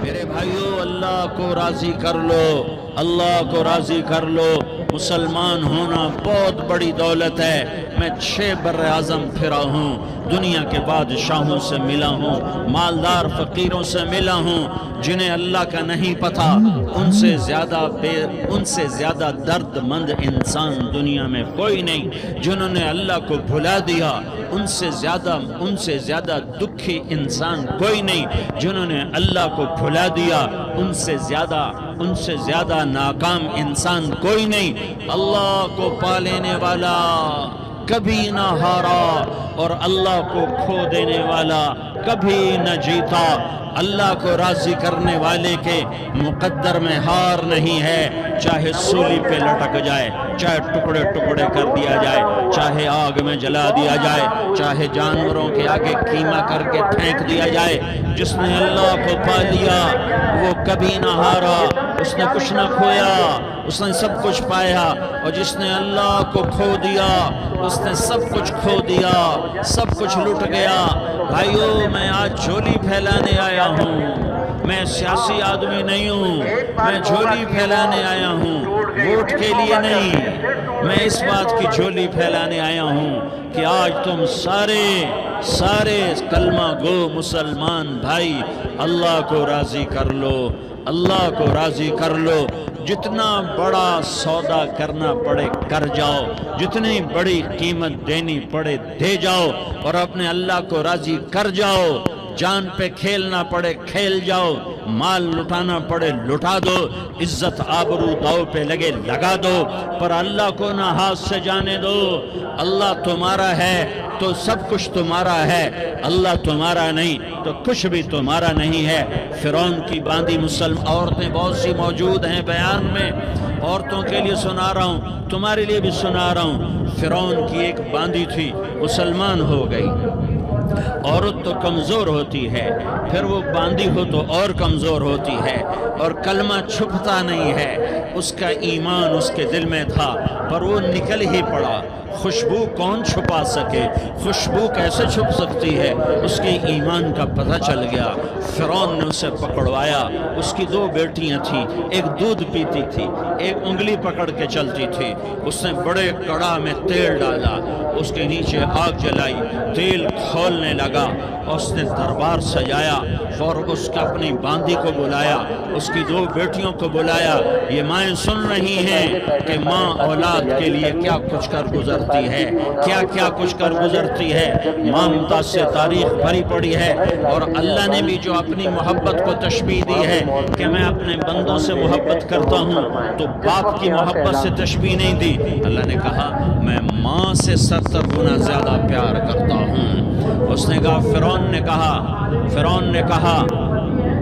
میرے بھائیو، اللہ کو راضی کر لو، اللہ کو راضی کر لو۔ مسلمان ہونا بہت بڑی دولت ہے۔ میں 6 بر اعظم پھرا ہوں، دنیا کے بادشاہوں سے ملا ہوں، مالدار فقیروں سے ملا ہوں، جنہیں اللہ کا نہیں پتہ، ان سے زیادہ درد مند انسان دنیا میں کوئی نہیں۔ جنہوں نے اللہ کو بھلا دیا، ان سے زیادہ دکھی انسان کوئی نہیں۔ جنہوں نے اللہ کو بھلا دیا، ان سے زیادہ ناکام انسان کوئی نہیں۔ اللہ کو پا لینے والا کبھی نہ ہارا، اور اللہ کو کھو دینے والا کبھی نہ جیتا۔ اللہ کو راضی کرنے والے کے مقدر میں ہار نہیں ہے، چاہے سولی پہ لٹک جائے، چاہے ٹکڑے ٹکڑے کر دیا جائے، چاہے آگ میں جلا دیا جائے، چاہے جانوروں کے آگے قیمہ کر کے پھینک دیا جائے۔ جس نے اللہ کو پا لیا وہ کبھی نہ ہارا، اس نے کچھ نہ کھویا، اس نے سب کچھ پایا۔ اور جس نے اللہ کو کھو دیا، اس نے سب کچھ کھو دیا، سب کچھ لٹ گیا۔ بھائیو، میں آج جھولی پھیلانے آیا ہوں، میں سیاسی آدمی نہیں ہوں، میں جھولی پھیلانے آیا ہوں، ووٹ کے لیے نہیں۔ میں اس بات کی جھولی پھیلانے آیا ہوں کہ آج تم سارے کلمہ گو مسلمان بھائی اللہ کو راضی کر لو، اللہ کو راضی کر لو۔ جتنا بڑا سودا کرنا پڑے کر جاؤ، جتنی بڑی قیمت دینی پڑے دے جاؤ، اور اپنے اللہ کو راضی کر جاؤ۔ جان پہ کھیلنا پڑے کھیل جاؤ، مال لٹانا پڑے لٹا دو، عزت آبرو داؤ پہ لگے لگا دو، پر اللہ کو نہ ہاتھ سے جانے دو۔ اللہ تمہارا ہے تو سب کچھ تمہارا ہے، اللہ تمہارا نہیں تو کچھ بھی تمہارا نہیں ہے۔ فرعون کی باندھی مسلم عورتیں بہت سی موجود ہیں بیان میں، عورتوں کے لیے سنا رہا ہوں، تمہارے لیے بھی سنا رہا ہوں۔ فرعون کی ایک باندھی تھی، مسلمان ہو گئی۔ عورت تو کمزور ہوتی ہے، پھر وہ باندھی ہو تو اور کمزور ہوتی ہے، اور کلمہ چھپتا نہیں ہے۔ اس کا ایمان اس کے دل میں تھا، پر وہ نکل ہی پڑا۔ خوشبو کون چھپا سکے؟ خوشبو کیسے چھپ سکتی ہے؟ اس کے ایمان کا پتہ چل گیا۔ فرعون نے اسے پکڑوایا۔ اس کی 2 بیٹیاں تھیں، ایک دودھ پیتی تھی، ایک انگلی پکڑ کے چلتی تھی۔ اس نے بڑے کڑا میں تیل ڈالا، اس کے نیچے آگ جلائی، تیل کھولنے لگا، اس نے دربار سجایا، اور اس کا اپنی باندھی کو بلایا، اس کی 2 بیٹیوں کو بلایا۔ یہ مائیں سن رہی ہیں کہ ماں اولاد کے لیے کیا کچھ کر گزرتی ہے، کیا کچھ کر گزرتی ہے۔ ماں ممتاز سے تاریخ بھری پڑی ہے، اور اللہ نے بھی جو اپنی محبت کو تشبیہ دی ہے کہ میں اپنے بندوں سے محبت کرتا ہوں، تو باپ کی محبت سے تشبیہ نہیں دی۔ اللہ نے کہا میں ماں سے 70 گنا زیادہ پیار کرتا ہوں۔ اس نے کہا، فرعون نے کہا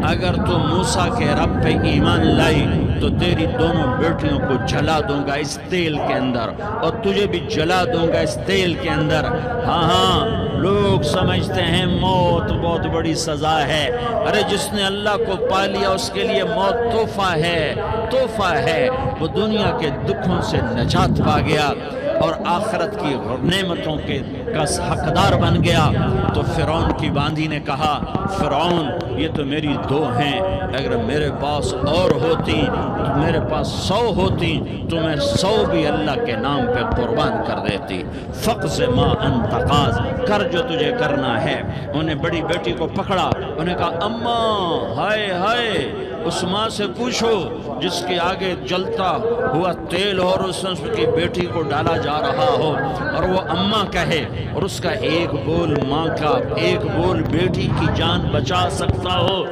اگر تو موسیٰ کے رب پہ ایمان لائی تو تیری دونوں بیٹیوں کو جلا دوں گا اس تیل کے اندر، اور تجھے بھی جلا دوں گا اس تیل کے اندر۔ ہاں لوگ سمجھتے ہیں موت بہت بڑی سزا ہے۔ ارے جس نے اللہ کو پا لیا اس کے لیے موت تحفہ ہے۔ وہ دنیا کے دکھوں سے نجات پا گیا اور آخرت کی نعمتوں کے حقدار بن گیا۔ تو فرعون کی باندھی نے کہا، فرعون یہ تو میری 2 ہیں، اگر میرے پاس اور ہوتی، میرے پاس 100 ہوتی تو میں 100 بھی اللہ کے نام پہ قربان کر دیتی۔ فقض ما انت قاض، کر جو تجھے کرنا ہے۔ انہیں بڑی بیٹی کو پکڑا، انہیں کہا اماں ہائے، اس ماں سے پوچھو جس کے آگے جلتا ہوا تیل اور اس کی بیٹی کو ڈالا جا رہا ہو، اور وہ اماں کہے، اور اس کا ایک بول ماں کا، ایک بول بیٹی کی جان بچا سکتا ہو۔